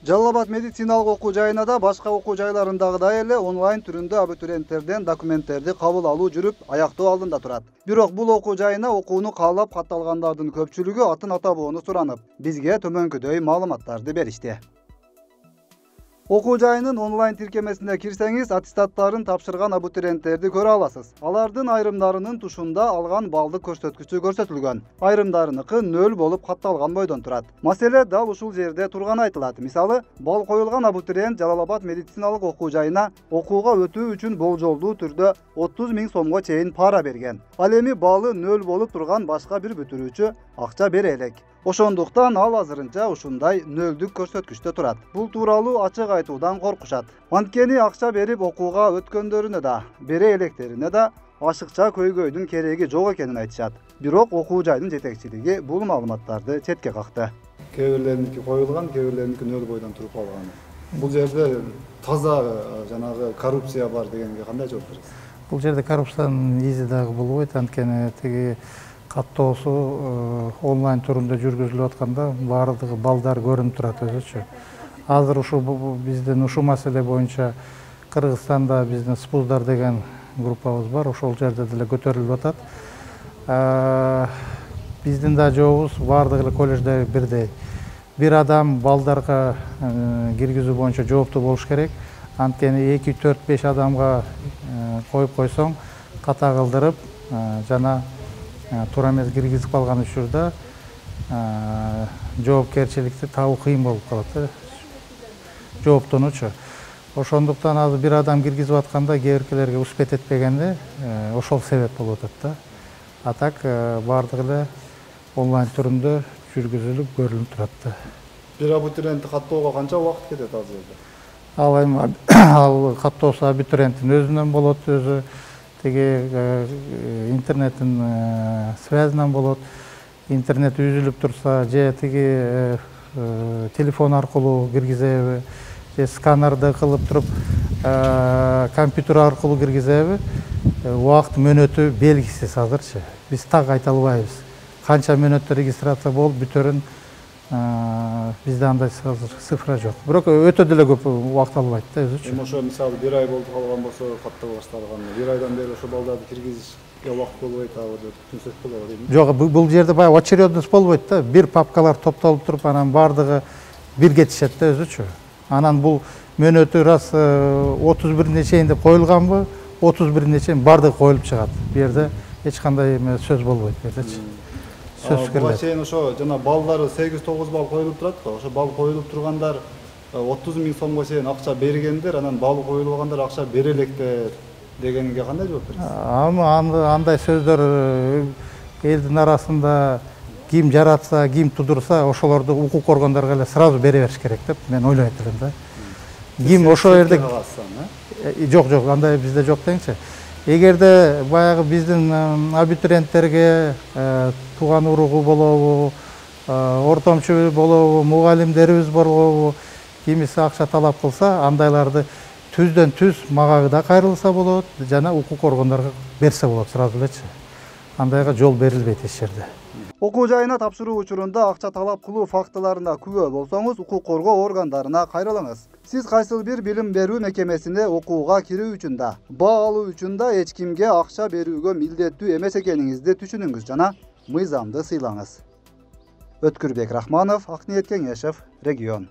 Жалал Абад медициналык окуу жайына да башка окуу жайларындагыдай эле онлайн түрүндө абитуриенттерден документтерди кабыл алуу жүрүп аяктоо алдында турат. Бирок бул окуу жайына окууну каалап катталгандардын көпчүлүгү атын атабоону суранып, бизге төмөнкүдөй маалыматтарды беришти. Окуу жайынын онлайн тиркемесине кирсеңиз, аттестаттарын тапшырган абитуриенттерди көрө аласыз. Алардын айрымдарынын тушунда алган балдык көрсөткүчү көрсөтүлгөн. Айрымдарыныкы 0 болуп катталган бойдон турат. Маселе дал ушул жерде турганы айтылат. Мисалы, бал коюлган абитуриент Жалал Абад медициналык окуу жайына окууга өтүү үчүн болжолдуу түрдө 30 000 сомго чейин пара берген. Ал эми балы 0 болуп турган башка бир бүтүрүүчү акча бере элек. Ошондуктан ал азырынча ушундай нөлдүк көрсөткүчтө турат. Бул тууралуу ачык айтуудан коркушат. Анткени акча берип окууга өткөндөрүнө да, бере электерине да ашыкча көйгөйдүн кереги жок экенин айтышат. Бирок окуу жайдын жетекчилиги бул маалыматтарды четке какты. Кээ бирлериники коюлган, кээ бирлериники 0 бойдон туруп калган. Бул жерде таза жанагы коррупция бар дегенге кандай жооп бересиз? Бул жерде коррупциянын изи дагы болбойт, анткени тиги каттоосу онлайн түрүндө жүргүзүлүп атканда баардыгы балдар көрүнүп турат өзүчө. Азыр ушу биздин ушул маселе боюнча Кыргызстанда биздин спуздар деген группабыз бар, ошол жерде деле көтөрүлүп атат. Биздин да жообубуз баардык эле колледжде бирдей. Бир адам балдарга киргизүү боюнча жооптуу болуш керек. Анткени 2, 4, 5 адамга коюп койсоң, ката кылдырып жана туура эмес киргизип калган учурда жоопкерчиликти табуу кыйын болуп калат, жооптонуучу. Ошондуктан азыр бир адам киргизип атканда кээ биркилерге успеть этпегенде ошол себеп болуп атат да. А так баардыгы эле онлайн түрүндө жүргүзүлүп көрүнүп турат да. Бир абитуриентти каттоого канча убакыт кетет ал жерде? Ал эми ал каттоосу абитуриенттин өзүнөн болот, өзү тиги интернеттин связынан болот. Интернет үзүлүп турса, же тиги телефон аркылуу киргизеби, же сканерди кылып туруп компьютер аркылуу киргизеби, убакыт мөөнөтү белгисиз азырчы. Биз так айта албайбыз. Канча мөөнөттө регистрация болуп бүтөрүн бизде андай цифра жок. Бирок өтө деле көп убакыт албайт да өзүчө. Эми ошо мисалы 1 ай болуп калган болсо, каттала башталган, 1 айдан бери ошо балдарды киргизишке убакыт болбойт, абы түнсөк болобу дейм. Жок, бул жерде баягы очередность болбойт да. Бир папкалар топтолуп туруп, анан баардыгы бир кетишет да өзүчө. Анан бул мөөнөтү раз 31-ине чейин деп коюлганбы, 31-ине чейин баардыгы коюлуп чыгат. Бу жерде эч кандай сөз болбойт бу жердечи. Буга чейин ошо жана балдары 8-9 бал коюлуп турат го. Ошо бал коюлуп тургандар 30 000 сомго чейин акча бергендер, анан балы коюлгандар акча бере электер дегенге кандай жооп бересиз? Андай сөздөр элдин арасында ким жаратса, ким тудурса, ошолорду укук органдарга эле сразу бере бериш керек деп мен ойлойт элем да. Ким ошол жерде жок, андай бизде жок деңчи. Эгерде баягы биздин абитуриенттерге тууган уругу болобу, ортомчу болобу, мугалимдерибиз болобу, кимиси акча талап кылса, андайларды түздөн түз мага да кайрылса болот, жана укук органдарга берсе болот сразу элечи. Андайга жол берилбейт эч жерде. Окуу жайына тапшыруу учурунда акча талап кылуу фактыларына күбө болсоңуз, укук коргоо органдарына кайрылыңыз. Сиз кайсыл бир билим берүү мекемесине окууга кирүү үчүн да, баа алуу үчүн да эч кимге акча берүүгө милдеттүү эмес экениңизди түшүнүңүз жана мыйзамды сыйлаңыз. Өткүрбек Рахманов, Акниет Кеңешев, Регион.